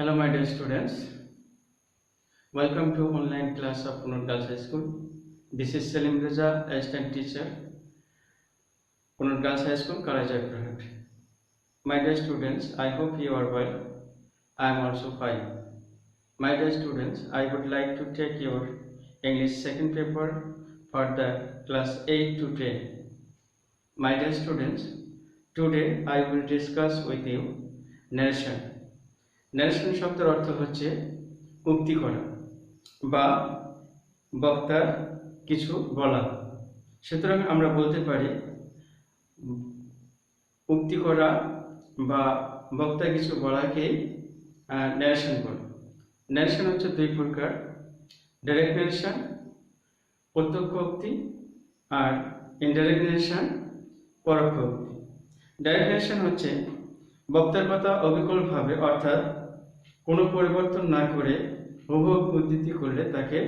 Hello, my dear students. Welcome to online class of Punur Girls High School. This is Salim Reza, assistant teacher, Punur Girls High School, Karajaipur. My dear students, I hope you are well. I am also fine. My dear students, I would like to take your English second paper for the class 8 to 10. My dear students, today I will discuss with you narration. Narration শব্দের অর্থ হচ্ছে উক্তি করা বা বক্তার কিছু বলা। সুতরাং আমরা বলতে পারি উক্তি করা বা বক্তা কিছু বলাকে ন্যারেশন বলে। ন্যারেশন হচ্ছে দুই প্রকার, ডাইরেক্ট ন্যারেশন প্রত্যক্ষ উক্তি আর ইনডাইরেক্ট ন্যারেশন পরোক্ষ উক্তি। ডাইরেক্ট ন্যারেশন হচ্ছে বক্তার কথা অবিকলভাবে অর্থাৎ কোনো পরিবর্তন না করে হুবহু উদ্ধৃতি করলে তাকে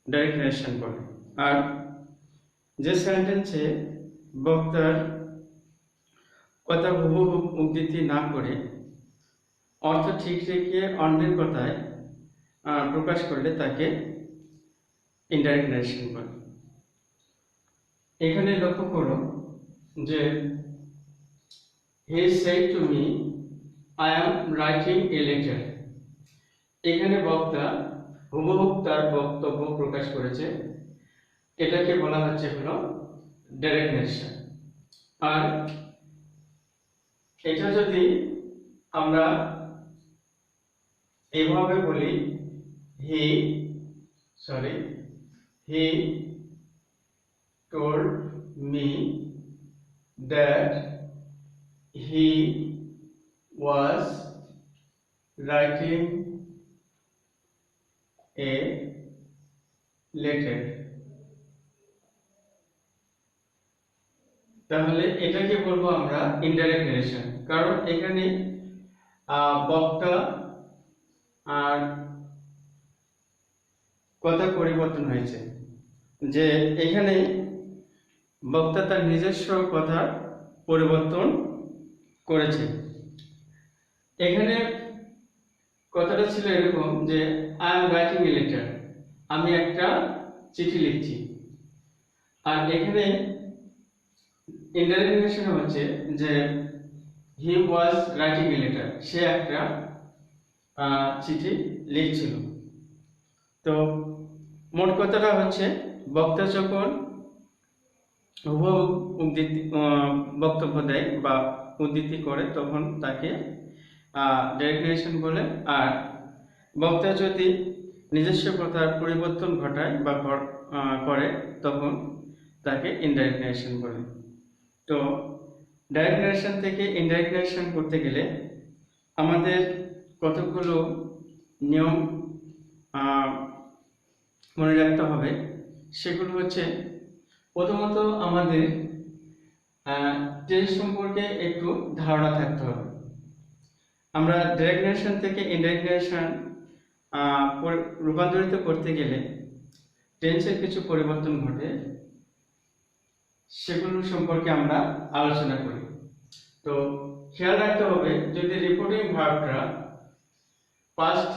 ডাইরেক্ট ন্যারেশন বলে। আর যে সেন্টেন্সে বক্তার কথা হুবহু উদ্ধৃতি না করে অর্থ ঠিক রেখে অন্যের কথায় প্রকাশ করলে তাকে ইনডাইরেক্ট ন্যারেশন বলে। এখানে লক্ষ্য করো যে he said to me I am writing a letter. এখানে বক্তা হুবহু তার বক্তব্য প্রকাশ করেছে, এটাকে বলা হচ্ছে হলো ডাইরেক্ট ন্যারেশন। আর এটা যদি আমরা এইভাবে বলি he told me that he was writing a letter, তাহলে এটাকে বলবো আমরা ইনডাইরেক্ট ন্যারেশন। কারণ এখানে বক্তা আর কথা পরিবর্তন হয়েছে, যে এখানে বক্তা তার নিজস্ব কথা পরিবর্তন করেছে। এখানে কথাটা ছিল এরকম যে I am writing a letter, আমি একটা চিঠি লিখছি। আর এখানে ইনডাইরেক্ট ন্যারেশন হচ্ছে যে হি ওয়াজ রাইটিং এ লেটার, সে একটা চিঠি লিখছিল। তো মোট কথাটা হচ্ছে বক্তা যখন হুবহু বক্তব্য দেয় বা উদ্ধৃতি করে তখন তাকে ডাইরেক্ট ন্যারেশন বলে। আর বক্তা যদি নিজস্ব কথার পরিবর্তন ঘটায় বা করে তখন তাকে ইনডাইরেক্ট ন্যারেশন বলে। তো ডাইরেক্ট ন্যারেশন থেকে ইনডাইরেক্ট ন্যারেশন করতে গেলে আমাদের কতগুলো নিয়ম মনে রাখতে হবে। সেগুলো হচ্ছে, প্রথমত আমাদের টেন্স সম্পর্কে একটু ধারণা থাকতে হবে। আমরা ডাইরেক্ট ন্যারেশন থেকে ইনডাইরেক্ট ন্যারেশন রূপান্তরিত করতে গেলে টেন্সের কিছু পরিবর্তন ঘটে, সেগুলো সম্পর্কে আমরা আলোচনা করি। তো খেয়াল রাখতে হবে, যদি রিপোর্টিং ভার্বটা পাস্ট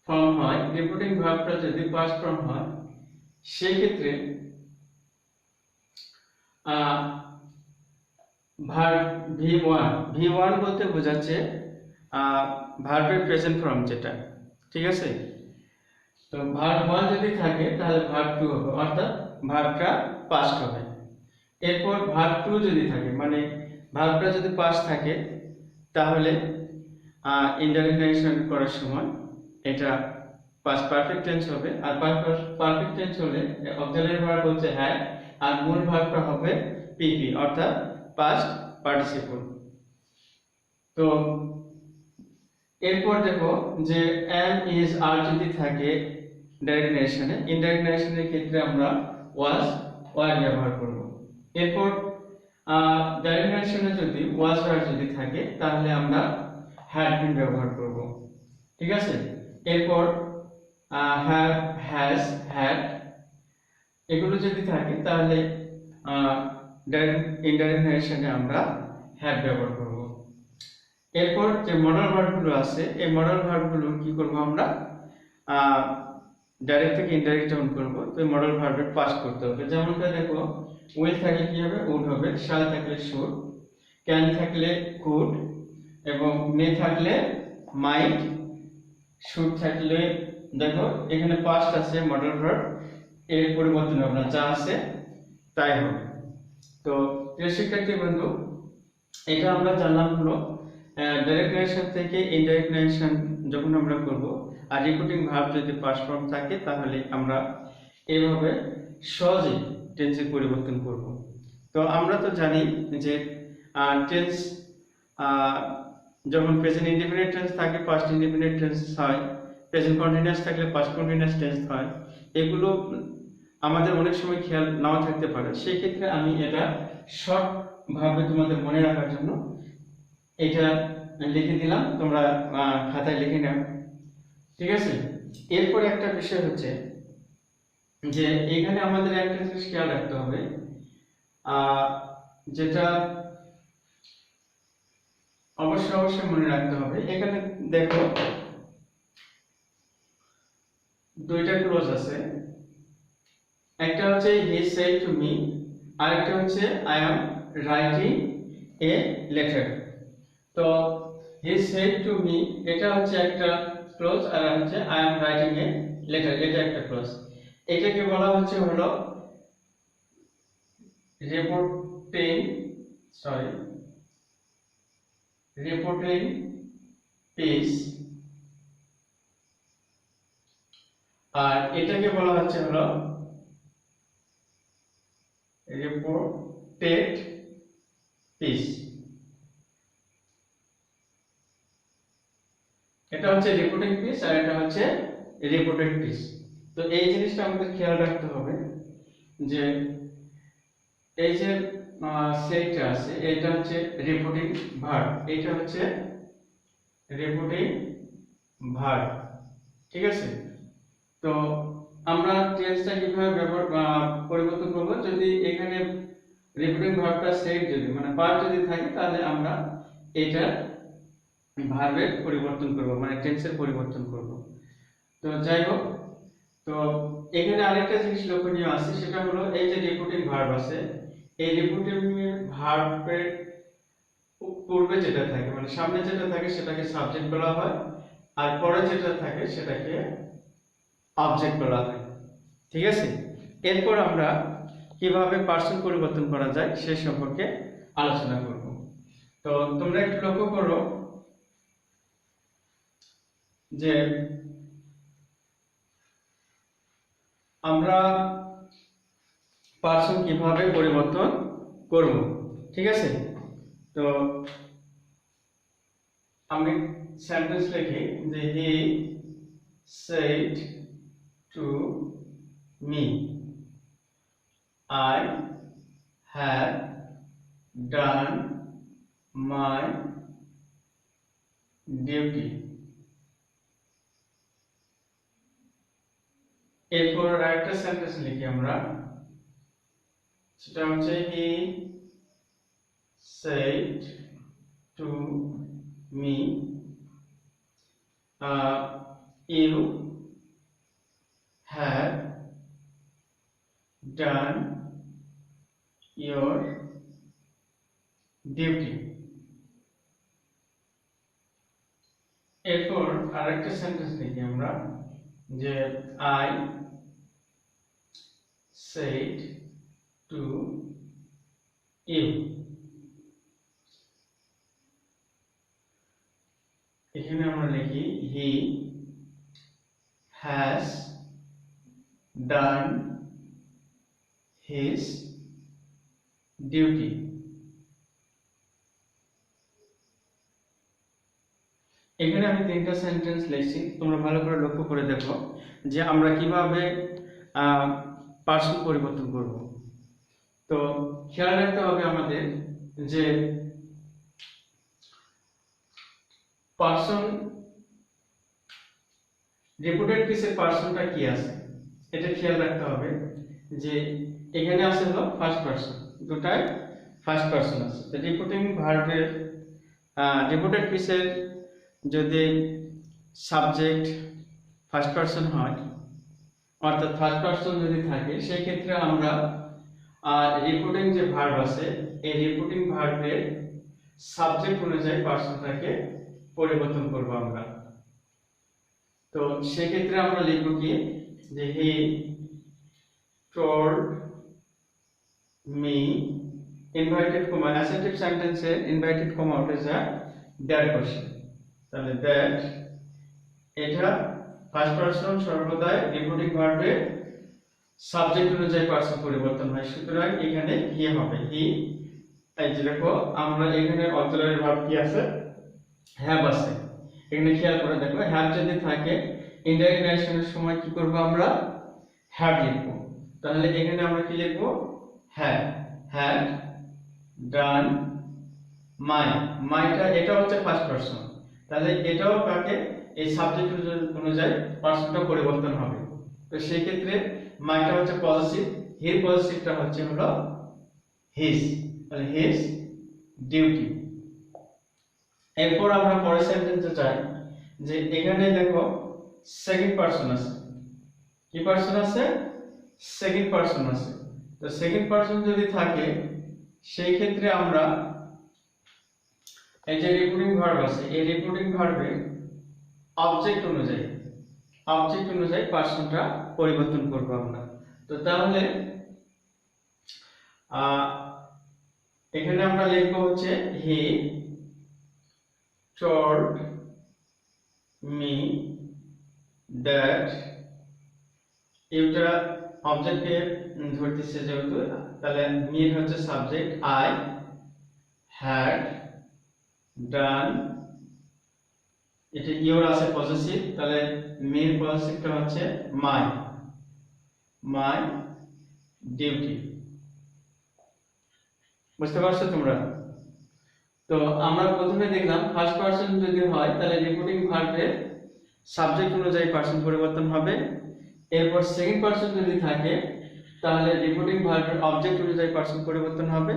ফর্ম হয়, রিপোর্টিং ভার্বটা যদি পাস্ট ফর্ম হয়, সেই ক্ষেত্রে ভার্ব V1 বলতে বোঝাচ্ছে ভার্বের প্রেজেন্ট ফর্ম যেটা, ঠিক আছে। তো ভার্ব 1 যদি থাকে তাহলে ভার্ব 2 হবে, অর্থাৎ ভার্বটা পাস্ট হবে। এরপর ভার্ব 2 যদি থাকে, মানে ভার্বটা যদি পাস্ট থাকে তাহলে ইনডাইরেক্ট ন্যারেশন করার সময় এটা পাস্ট পারফেক্ট টেন্স হবে। আর পারফেক্ট টেন্স হলে অক্সিলারি ভার্ব হচ্ছে হ্যাড, আর মূল ভার্বটা হবে পিপি, অর্থাৎ পাস্ট পার্টিসিপল। তো এরপর দেখো যে এম ইজ আর যদি থাকে ডাইরেক্ট ন্যারেশনে, ইনডাইরেক্ট ন্যারেশনের ক্ষেত্রে আমরা ওয়াজ ওয়ার ব্যবহার করব। এরপর ডাইরেক্ট ন্যারেশনে যদি ওয়াজ ওয়ার যদি থাকে তাহলে আমরা হ্যাড বিন ব্যবহার করব, ঠিক আছে। এরপর হ্যাভ, হ্যাজ, হ্যাড এগুলো যদি থাকে তাহলে ইনডাইরেক্ট ন্যারেশনে আমরা হ্যাভ ব্যবহার করব। এরপর যে মডেল ভার্বগুলো আছে এই মডেল ভার্বগুলো কি করব আমরা ডাইরেক্ট থেকে ইনডাইরেক্ট যখন করব তো এই মডেল ভার্বের পাস্ট করতে হবে। যেমনটা দেখো, উইল থাকলে কি হবে? উড হবে। শাল থাকলে শুড, ক্যান থাকলে কুড, এবং মে থাকলে মাইট, শুড থাকলে দেখো এখানে পাস্ট আছে মডেল ভার্ব, এর পরিবর্তন হবে না, যা আছে তাই হবে। তো প্রিয় শিক্ষার্থী বন্ধু, এটা আমরা জানলাম হলো ডাইরেক্ট নারেশন থেকে ইনডাইরেক্ট নারেশন যখন আমরা করব আর রিপিটিং ভার্ব যদি পাস্ট ফর্ম থাকে তাহলে আমরা এইভাবে সহজে টেন্সের পরিবর্তন করব। তো আমরা তো জানি যে টেন্স যখন প্রেজেন্ট ইনডিফিনিট টেন্স থাকে পাস্ট ইনডিফিনিট টেন্স হয়, প্রেজেন্ট কন্টিনিউয়াস থাকলে পাস্ট কন্টিনিউয়াস টেন্স হয়। এগুলো আমাদের অনেক সময় খেয়াল নাও থাকতে পারে, সেই ক্ষেত্রে আমি এটা শর্ট ভাবে তোমাদের মনে রাখার জন্য এটা লিখে দিলাম, তোমরা খাতায় লিখে নাও, ঠিক আছে। এরপরে একটা বিষয় হচ্ছে যে এখানে আমাদের একটা জিনিস খেয়াল রাখতে হবে, যেটা অবশ্যই মনে রাখতে হবে। এখানে দেখো দুইটা ক্লোজ আছে, একটা হচ্ছে হি সেড টু মি, আর একটা হচ্ছে I am writing a letter. তো হি সেড টু মি এটা হচ্ছে একটা ক্লোজ, আর হচ্ছে I am writing a letter এটা একটা ক্লোজ। এটাকে বলা হচ্ছে হলো রিপোর্টিং পিস, আর এটাকে বলা হচ্ছে হলো রিপোর্টেড পিস। এটা হচ্ছে রিপোর্টিং পিস আর এটা হচ্ছে রিপোর্টেড পিস। তো এই জিনিসটা আমাদের খেয়াল রাখতে হবে যে এই যে সেটটা আছে এটা হচ্ছে রিপোর্টিং ভার্ব, এটা হচ্ছে রিপোর্টিং ভার্ব, ঠিক আছে। তো আমরা টেন্সটা কিভাবে পরিবর্তন করব, যদি এখানে রিপোর্টিং ভার্বটা সেট যদি মানে পার্ট যদি থাকে তাহলে আমরা এটা ভার্বের পরিবর্তন করব, মানে টেন্সের পরিবর্তন করব। তো যাই হোক, তো এখানে আরেকটা জিনিস লক্ষণীয় আছে, সেটা হলো এই যে রিপোর্টিং ভার্ব আছে এই রিপোর্টিং ভার্বের পূর্বে যেটা থাকে মানে সামনে যেটা থাকে সেটাকে সাবজেক্ট বলা হয়, আর পরে যেটা থাকে সেটাকে অবজেক্ট বলা হয়, ঠিক আছে। এরপর আমরা কিভাবে পার্সন পরিবর্তন করা যায় সে সম্পর্কে আলোচনা করব। তো তোমরা একটু লক্ষ্য করো যে আমরা পার্সন কিভাবে পরিবর্তন করব, ঠিক আছে। তো আমি সেন্টেন্স লিখি যে he said to me I have done my duty. এরপর একটা সেন্টেন্স লিখি আমরা, সেটা হচ্ছে he said to me you have done your duty. এরপর আরেকটা সেন্টেন্স লিখি আমরা যে I said to you. এখানে আমরা লিখি he has done his duty. এখানে আমি তিনটা সেন্টেন্স লিখছি, তোমরা ভালো করে লক্ষ্য করে দেখো যে আমরা কিভাবে পার্সন পরিবর্তন করব। তো খেয়াল রাখতে হবে আমাদের যে পার্সন রিপোর্টেড পিসের পার্সনটা কি আছে এটা খেয়াল রাখতে হবে যে এখানে আছে হলো ফার্স্ট পার্সন, দুটাই ফার্স্ট পার্সন আছে। রিপোর্টিং ভার্বের রিপোর্টেড পিসের যদি সাবজেক্ট ফার্স্ট পারসন হয় অর্থাৎ ফার্স্ট পারসন যদি থাকে সেই ক্ষেত্রে আমরা রিপোর্টিং যে ভার্ব আছে এই রিপোর্টিং ভার্বের সাবজেক্ট অনুযায়ী পারসনটাকে পরিবর্তন করব আমরা। তো সেই ক্ষেত্রে আমরা লিখব কি যে হি told me invited comma assertive sentence এর invited comma উঠে যায় that question, তাহলে that এটা ফার্স্ট পারসন সর্বদাই রিপোর্টিং ভার্বের সাবজেক্ট অনুযায়ী পারসন পরিবর্তন হয়, সুতরাং এখানে হি হবে হি। এই যে দেখো আমরা এখানে অক্সিলারি ভার্ব কি আছে হ্যাভ আছে, এখানে খেয়াল করে দেখো হ্যাভ যদি থাকে ইনডাইরেক্ট নারেশনের সময় কি করব আমরা হ্যাভ লিখব, তাহলে এখানে আমরা কি লিখব হ্যাভ হ্যাড ডান মাই, মাইটা এটা হচ্ছে ফার্স্ট পারসন, তাহলে এটাও কাকে এই সাবজেক্ট অনুযায়ী পারসনটা পরিবর্তন হবে। তো সেই ক্ষেত্রে মাইটা হচ্ছে পজিটিভ, হির পজিটিভটা হচ্ছে হলো হিজ, তাহলে হিজ ডিউটি। এরপর আমরা পরের সেন্টেন্সে যাই যে এখানে দেখো সেকেন্ড পারসন আছে, কি পারসন আছে সেকেন্ড পারসন আছে। তো সেকেন্ড পারসন যদি থাকে সেই ক্ষেত্রে আমরা এই যে রিপোর্টিং ভার্ব আছে এই রিপোর্টিং ভার্বের অবজেক্ট অনুযায়ী পারসনটা পরিবর্তন করব আমরা। তো তাহলে এখানে আমরা লিখব হচ্ছে হি told me that, এটা অবজেক্টকে ধরতেছে যেহেতু তাহলে মি হচ্ছে সাবজেক্ট, আই হ্যাড ডান, এটা ইওর আছে পজিটিভ, তাহলে মির পজিটিভটা হচ্ছে মাই ডিউটি। বুঝতে পারছো তোমরা? তো আমরা প্রথমে দেখলাম ফার্স্ট পারসন যদি হয় তাহলে রিপোর্টিং ভার্বের সাবজেক্ট অনুযায়ী পারসন পরিবর্তন হবে। এরপর সেকেন্ড পারসন যদি থাকে তাহলে রিপোর্টিং ভার্বের অবজেক্ট অনুযায়ী পারসন পরিবর্তন হবে।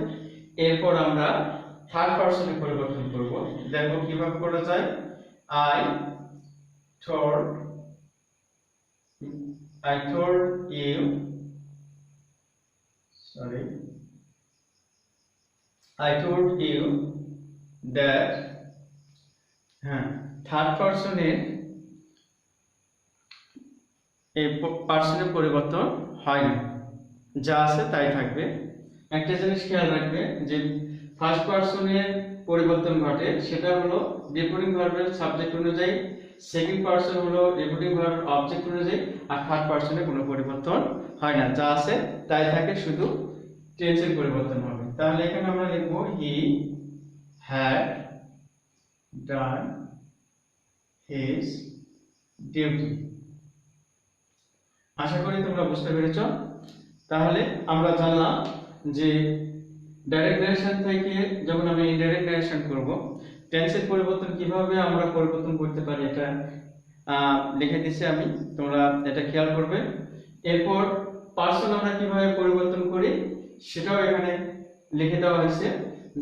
এরপর আমরা থার্ড পারসনে পরিবর্তন করব, দেখো কিভাবে করা যায়। I told you that, হ্যাঁ থার্ড পারসনের এই পারসনের পরিবর্তন হয় না, যা আছে তাই থাকবে। একটা জিনিস খেয়াল রাখবে যে ফার্স্ট পারসনের পরিবর্তন ঘটে সেটা হলো রিপোর্টিং ভার্বের সাবজেক্ট অনুযায়ী, সেকেন্ড পারসন হলো রিপোর্টিং ভার্বের অবজেক্ট অনুযায়ী, আর থার্ড পারসনে কোনো পরিবর্তন হয় না, যা আছে তাই থাকে, শুধু টেন্সের পরিবর্তন হবে। তাহলে এখানে আমরা লিখব he had done his duty. আশা করি তোমরা বুঝতে পেরেছ। তাহলে আমরা জানলাম যে ডাইরেক্ট নারেশন থেকে যখন আমি ইনডাইরেক্ট নারেশন করব টেন্সের পরিবর্তন কিভাবে আমরা পরিবর্তন করতে পারি এটা লিখে দিচ্ছি আমি, তোমরা এটা খেয়াল করবে। এরপর পারসন আমরা কিভাবে পরিবর্তন করি সেটাও এখানে লিখে দেওয়া হয়েছে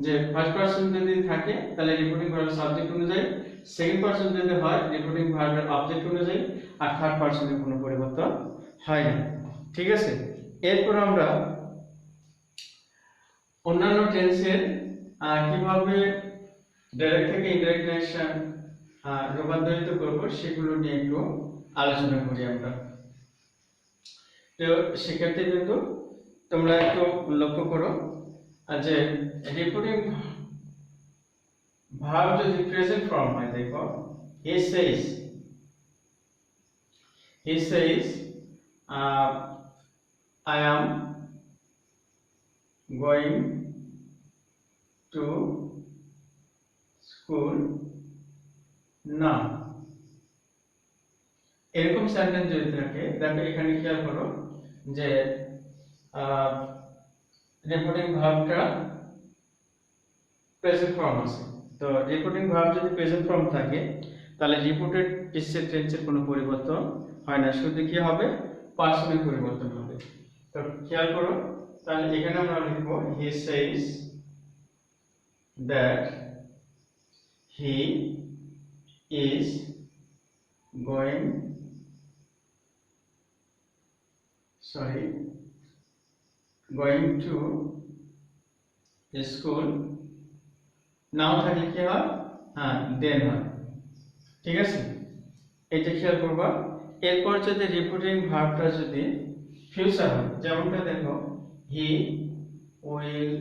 যে ফার্স্ট পারসন যদি থাকে তাহলে রিপোর্টিং ভার্বের সাবজেক্ট অনুযায়ী, সেকেন্ড পারসন যদি হয় রিপোর্টিং ভার্বের অবজেক্ট অনুযায়ী, আর থার্ড পারসনের কোনো পরিবর্তন হয় না। ঠিক আছে, এরপর আমরা অন্যান্য টেন্সের কিভাবে ডাইরেক্ট থেকে ইনডাইরেক্ট নারেশন রূপান্তরিত করব সেগুলো নিয়ে একটু আলোচনা করি আমরা। তো সেক্ষেত্রে কিন্তু তোমরা একটু লক্ষ্য করো যে রিপোর্টিং ভার্ব যদি প্রেজেন্ট ফর্ম হয়, দেখো হি সেজ I am going to school now, এরকম সেন্টেন্স যদি থাকে দেখো এখানে খেয়াল করো যে রিপোর্টিং ভার্বটা প্রেজেন্ট ফর্ম আছে। তো রিপোর্টিং ভার্ব যদি প্রেজেন্ট ফর্ম থাকে তাহলে রিপোর্টেড টেন্সের কোনো পরিবর্তন হয় না, শুধু কি হবে পারসনের পরিবর্তন হবে। তো খেয়াল করো, তাহলে এখানে আমরা লিখব he says that he is going to school now থাকলে কি হয় হ্যাঁ দেন হয় ঠিক আছে এটা খেয়াল করবা এরপর যদি রিপিটিং ভার্বটা যদি ফিউচার হয় যেমনটা দেখো he will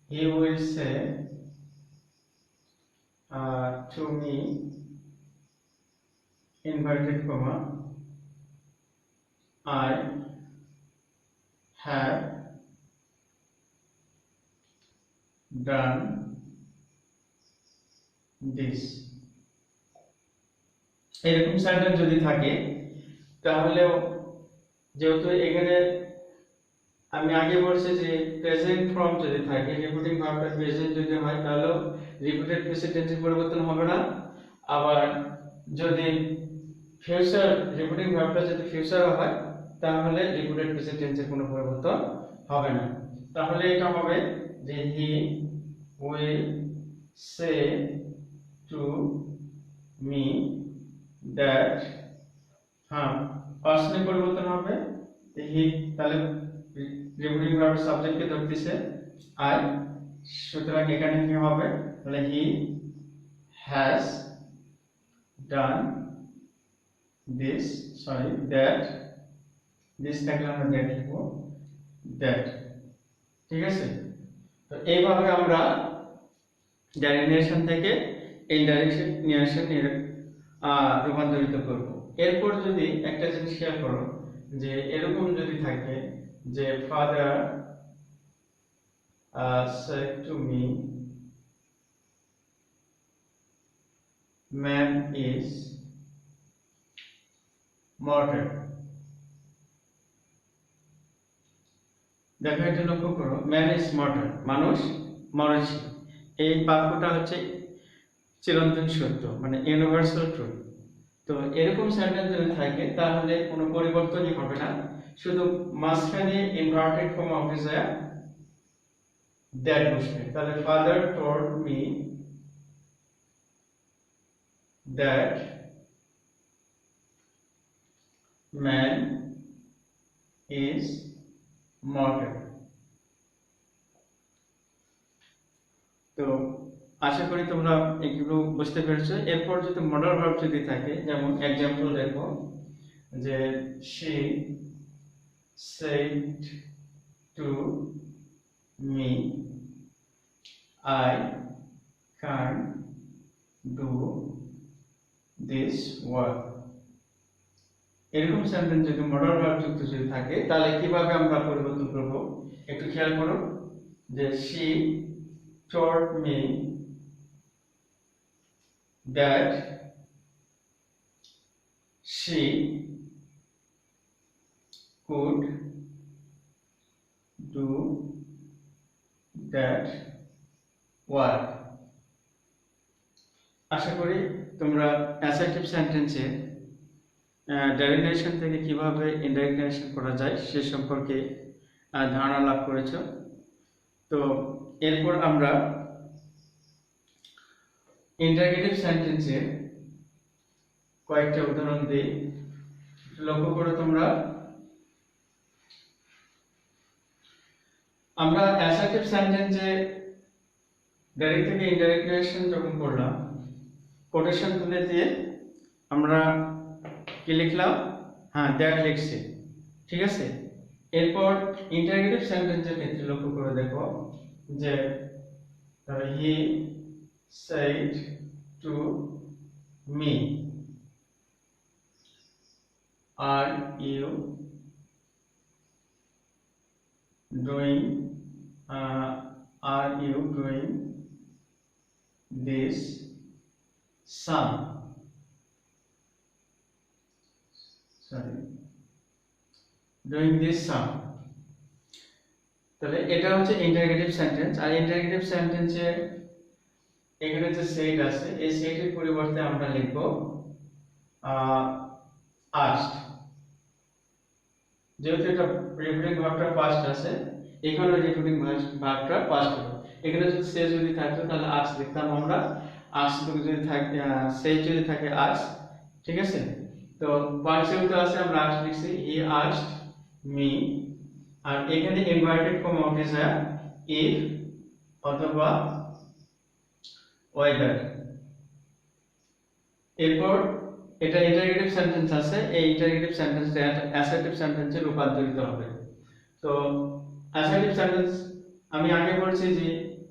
he will say to me inverted comma I have done this এরকম সেন্টেন্স যদি থাকে তাহলে যেহেতু এখানে আমি আগে বলছি যে প্রেজেন্ট ফর্ম যদি থাকে রিপিটিং ভার্বটা প্রেজেন্ট যদি হয় তাহলে রিপিটেড প্রেজেন্ট টেন্সের পরিবর্তন হবে না আবার যদি ফিউচার রিপিটিং ভার্বটা যদি ফিউচার হয় তাহলে রিপিটেড প্রেজেন্ট টেন্সের কোনো পরিবর্তন হবে না তাহলে এটা হবে যে he will say to me that হ্যাঁ পার্সনে পরিবর্তন হবে হি তাহলে রিপিটিং ভার্ব সাবজেক্টকে ধরতেছে আই সুতরাং এখানে কি হবে তাহলে he has done this that this থাকলে আমরা দ্যাট লিখব দ্যাট ঠিক আছে তো এইভাবে আমরা ডাইরেকশন থেকে ইনডাইরেকশন রূপান্তরিত করব এরপর যদি একটা জিনিস খেয়াল করো যে এরকম যদি থাকে যে father said to me man is mortal দেখো এটা লক্ষ্য করো ম্যান ইজ মর্টাল মানুষ মরণশীল এই বাক্যটা হচ্ছে চিরন্তন সত্য মানে ইউনিভার্সাল ট্রুথ তো এরকম সেন্টেন্স যদি থাকে তাহলে কোনো পরিবর্তনই হবে না শুধু মাঝখানে ইনভার্টেড কমা অফিসে দ্যাট বসবে তাহলে father told me that man is mortal তো আশা করি তোমরা এগুলো বুঝতে পেরেছো এরপর যদি মডাল ভার্ব যদি থাকে যেমন एग्जांपल দেখো যে she said to me I can't do this work এরকম সেন্টেন্স যদি মডাল ভার্ব যুক্ত যদি থাকে তাহলে কিভাবে আমরা পরিবর্তন করব একটু খেয়াল করো যে she told me that she could do that work আশা করি তোমরা অ্যাসার্টিভ সেন্টেন্সে ডাইরেক্ট নেশন থেকে কিভাবে ইনডাইরেক্ট নেশন করা যায় সে সম্পর্কে ধারণা লাভ করেছো তো এরপর আমরা ইন্টারগেটিভ সেন্টেন্সে কয়েকটা উদাহরণ দিই লক্ষ্য করো তোমরা আমরা অ্যাসার্টিভ সেন্টেন্সে ডাইরেক্ট থেকে ইনডাইরেক্ট নেশন যখন করলাম কোটেশন তুলে দিয়ে আমরা কি লিখলাম হ্যাঁ দ্যাট লিখছি ঠিক আছে এরপর ইন্টারগেটিভ সেন্টেন্সের ক্ষেত্রে লক্ষ্য করে দেখো যে হি said to me are you doing this sum doing this sum তাহলে এটা হচ্ছে ইন্টারগেটিভ সেন্টেন্স আর ইন্টারগেটিভ সেন্টেন্সে এখানে যে সেট আছে এই সেটের পরিবর্তে আমরা লিখব asked যেহেতু এটা রিপিটিং ভার্বটা পাস্ট আছে এখানে রিপিটিং ভার্বটা পাস্ট হবে এখানে যদি সে যদি থাকতো তাহলে আস্ক লিখতাম আমরা, আস্ক যদি থাকে সে যদি থাকে আস্ক, ঠিক আছে। তো পার্সিয়ালতে আছে আমরা আস্ক লিখছি, হি আস্কড মি। আর এখানে ইনভার্টেড কমা উঠে যায় ইফ অথবা ওয়েদার। এরপর এটা ইন্টারগেটিভ সেন্টেন্স আছে, এই ইন্টারগেটিভ সেন্টেন্সটা অ্যাসার্টিভ সেন্টেন্সে রূপান্তরিত হবে। তো অ্যাসার্টিভ সেন্টেন্স আমি আগে বলছি যে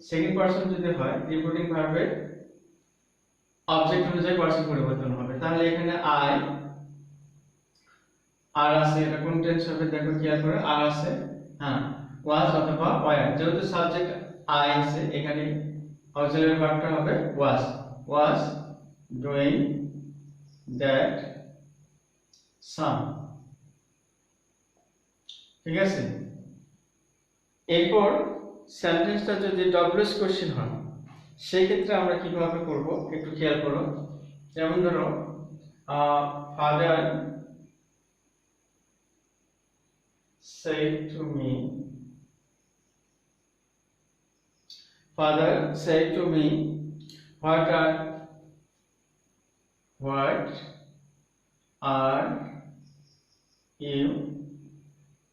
সেকেন্ড পারসন যদি হয় রিপোর্টিং ভার্বের অবজেক্ট অনুযায়ী পারসন পরিবর্তন হবে। তাহলে এখানে আই আর আছে, এটা কোন টেন্স হবে দেখো খেয়াল করে, আর আছে হ্যাঁ ওয়াজ অথবা ওয়্যার। যেহেতু সাবজেক্ট আই আছে এখানে অক্সিলারি ভার্বটা হবে ওয়াজ ডুইং দ্যাট সাম, ঠিক আছে। এরপর সেন্টেন্সটা যদি ডব্লিউএস কোশ্চেন হয় সেই ক্ষেত্রে আমরা কিভাবে করব একটু খেয়াল করো। যেমন ধরো father said to me, father said to me, what are you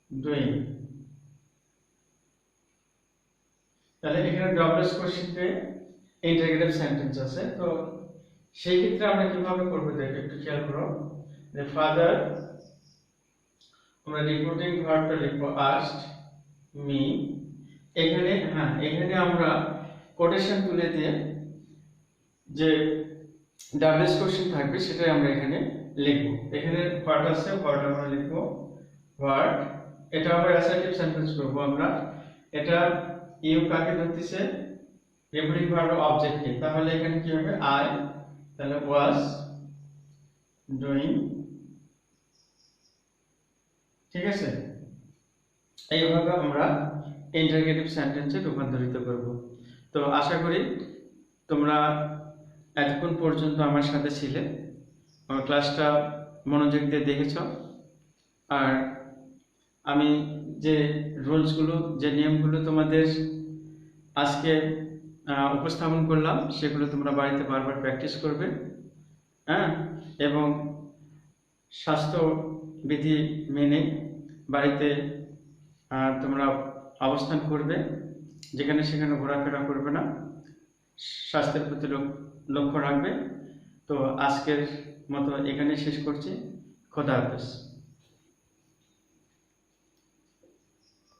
doing? তাহলে এখানে ডব্লিউএস কোশ্চেনে ইন্টারগেটিভ সেন্টেন্স আছে। তো সেই ক্ষেত্রে আমরা কিভাবে করব দেখো একটু খেয়াল করো। যে ফাদার আমরা রিপোর্টিং ভার্বটা লিখব আস্কড মি। এখানে এখানে আমরা কোটেশন তুলে দিয়ে যে ডব্লিউএস কোশ্চেন থাকবে সেটাই আমরা এখানে লিখব। এখানে হোয়াট আছে, হোয়াট আমরা লিখব হোয়াট। এটা আবার অ্যাসার্টিভ সেন্টেন্স করব আমরা। এটা ইউ কাকে ধরতেছে, রিপোর্টিং ভার্বের অবজেক্টকে। তাহলে এখানে কি হবে আই, তাহলে ওয়াজ ডুইং, ঠিক আছে। এইভাবে আমরা ইন্টারগেটিভ সেন্টেন্সে রূপান্তরিত করব। তো আশা করি তোমরা এতক্ষণ পর্যন্ত আমার সাথে ছিলে, আমার ক্লাসটা মনোযোগ দিয়ে দেখেছ। আর আমি যে রুলসগুলো, যে নিয়মগুলো তোমাদের আজকে উপস্থাপন করলাম সেগুলো তোমরা বাড়িতে বারবার প্র্যাকটিস করবে, হ্যাঁ। এবং স্বাস্থ্যবিধি মেনে বাড়িতে তোমরা অবস্থান করবে, যেখানে সেখানে ঘোরাফেরা করবে না, স্বাস্থ্যের প্রতি লক্ষ্য রাখবে। তো আজকের মতো এখানে শেষ করছি। খোদা হাফেজ।